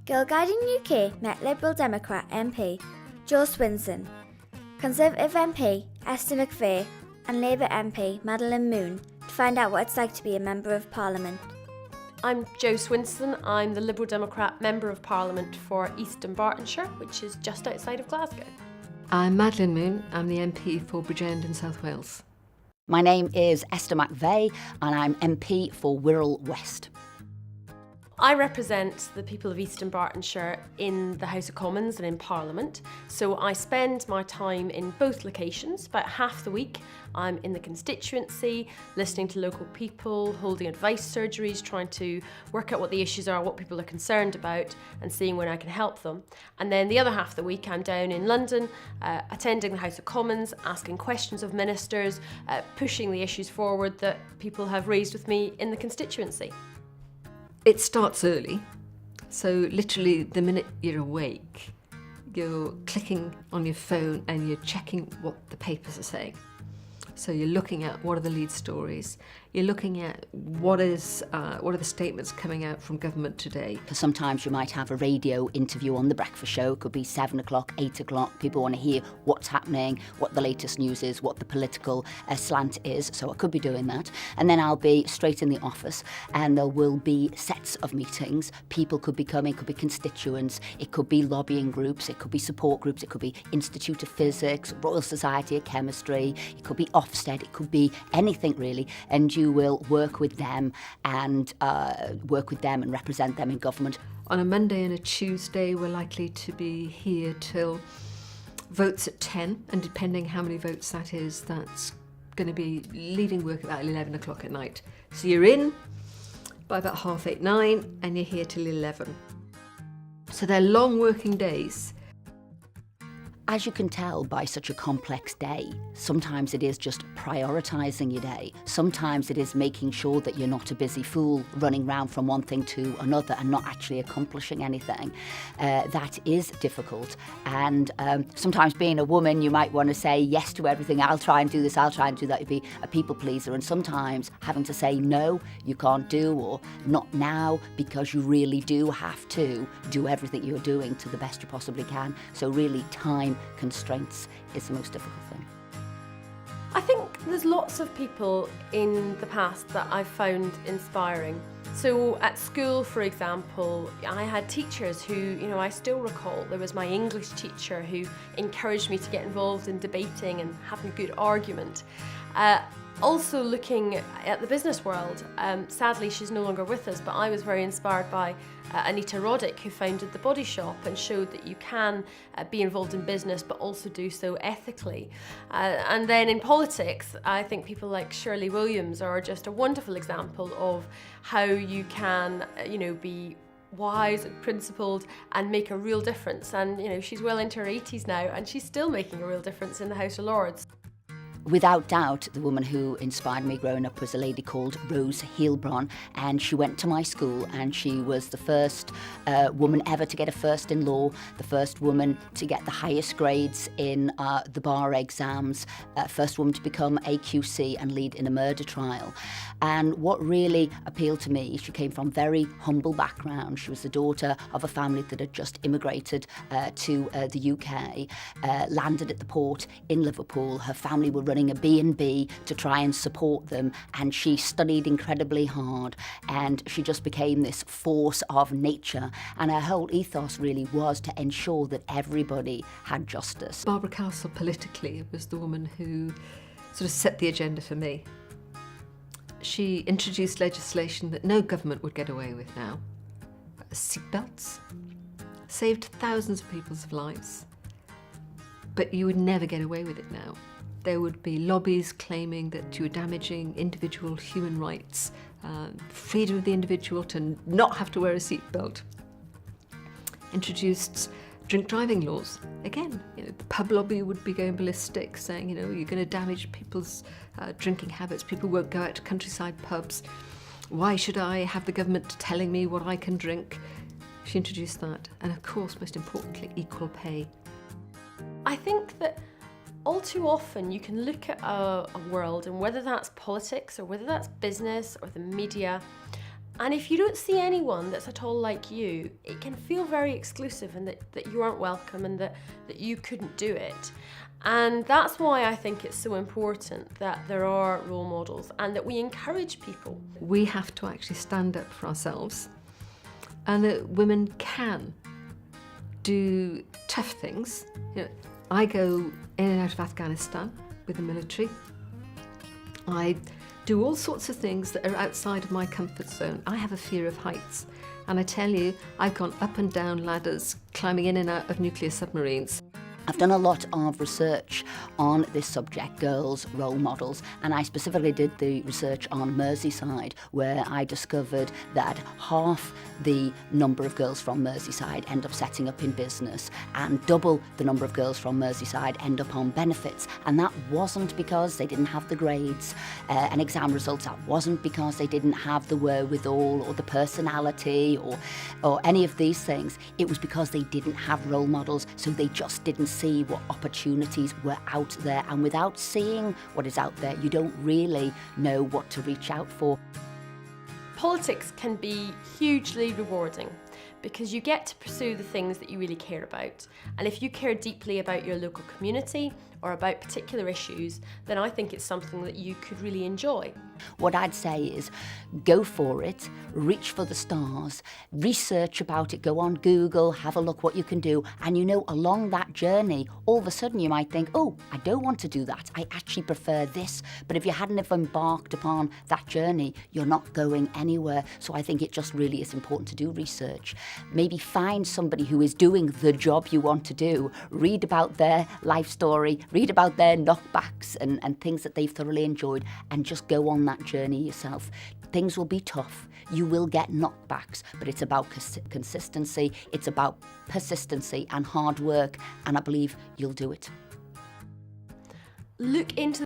Gilguiding UK met Liberal Democrat MP Jo Swinson, Conservative MP Esther McVeigh and Labour MP Madeleine Moon to find out what it's like to be a Member of Parliament. I'm Jo Swinson. I'm the Liberal Democrat Member of Parliament for East Dunbartonshire, which is just outside of Glasgow. I'm Madeleine Moon. I'm the MP for Bridgend in South Wales. My name is Esther McVeigh and I'm MP for Wirral West. I represent the people of East Dunbartonshire in the House of Commons and in Parliament. So I spend my time in both locations. About half the week I'm in the constituency, listening to local people, holding advice surgeries, trying to work out what the issues are, what people are concerned about, and seeing when I can help them. And then the other half of the week I'm down in London, attending the House of Commons, asking questions of ministers, pushing the issues forward that people have raised with me in the constituency. It starts early, so literally the minute you're awake, you're clicking on your phone and you're checking what the papers are saying. So you're looking at what are the lead stories, you're looking at what are the statements coming out from government today. Sometimes you might have a radio interview on the breakfast show. It could be 7 o'clock, 8 o'clock. People want to hear what's happening, what the latest news is, what the political slant is. So I could be doing that. And then I'll be straight in the office and there will be sets of meetings. People could be coming, it could be constituents, it could be lobbying groups, it could be support groups, it could be Institute of Physics, Royal Society of Chemistry, it could be Ofsted, it could be anything really. And you will work with them and represent them in government. On a Monday and a Tuesday we're likely to be here till votes at 10, and depending how many votes that is, that's going to be leaving work about 11 o'clock at night. So you're in by about 8:30, 9 and you're here till 11. So they're long working days. As you can tell by such a complex day, sometimes it is just prioritising your day. Sometimes it is making sure that you're not a busy fool running around from one thing to another and not actually accomplishing anything. That is difficult. And sometimes being a woman, you might want to say yes to everything. I'll try and do this, I'll try and do that. You'd be a people pleaser. And sometimes having to say no, you can't do, or not now, because you really do have to do everything you're doing to the best you possibly can. So really time constraints is the most difficult thing. I think there's lots of people in the past that I've found inspiring. So at school, for example, I had teachers who, I still recall. There was my English teacher who encouraged me to get involved in debating and having a good argument. Also looking at the business world, sadly she's no longer with us, but I was very inspired by Anita Roddick, who founded The Body Shop and showed that you can be involved in business but also do so ethically. And then in politics, I think people like Shirley Williams are just a wonderful example of how you can, be wise and principled and make a real difference. And she's well into her 80s now and she's still making a real difference in the House of Lords. Without doubt, the woman who inspired me growing up was a lady called Rose Heilbron, and she went to my school and she was the first woman ever to get a first in law, the first woman to get the highest grades in the bar exams, first woman to become AQC and lead in a murder trial. And what really appealed to me, she came from very humble background. She was the daughter of a family that had just immigrated to the UK, landed at the port in Liverpool. Her family were running a B&B to try and support them, and she studied incredibly hard, and she just became this force of nature, and her whole ethos really was to ensure that everybody had justice. Barbara Castle politically was the woman who sort of set the agenda for me. She introduced legislation that no government would get away with now. Seatbelts saved thousands of people's lives, but you would never get away with it now. There would be lobbies claiming that you were damaging individual human rights, freedom of the individual to not have to wear a seatbelt. Introduced drink driving laws. Again, the pub lobby would be going ballistic, saying, you're going to damage people's drinking habits. People won't go out to countryside pubs. Why should I have the government telling me what I can drink? She introduced that. And of course, most importantly, equal pay. I think that all too often you can look at a world, and whether that's politics or whether that's business or the media, And if you don't see anyone that's at all like you, it can feel very exclusive and that you aren't welcome and that you couldn't do it. And that's why I think it's so important that there are role models and that we encourage people. We have to actually stand up for ourselves, and that women can do tough things. You know, I go in and out of Afghanistan with the military. I do all sorts of things that are outside of my comfort zone. I have a fear of heights, and I tell you, I've gone up and down ladders, climbing in and out of nuclear submarines. I've done a lot of research on this subject, girls' role models, and I specifically did the research on Merseyside, where I discovered that half the number of girls from Merseyside end up setting up in business, and double the number of girls from Merseyside end up on benefits. And that wasn't because they didn't have the grades and exam results. That wasn't because they didn't have the wherewithal or the personality or any of these things. It was because they didn't have role models, so they just didn't see what opportunities were out there. And without seeing what is out there, you don't really know what to reach out for. Politics can be hugely rewarding because you get to pursue the things that you really care about. And if you care deeply about your local community or about particular issues, then I think it's something that you could really enjoy. What I'd say is go for it, reach for the stars, research about it, go on Google, have a look what you can do, and you know, along that journey, all of a sudden you might think, oh, I don't want to do that, I actually prefer this. But if you hadn't have embarked upon that journey, you're not going anywhere. So I think it just really is important to do research. Maybe find somebody who is doing the job you want to do, read about their life story, read about their knockbacks and things that they've thoroughly enjoyed, and just go on that journey yourself. Things will be tough, you will get knockbacks, but it's about consistency, it's about persistency and hard work, and I believe you'll do it. Look into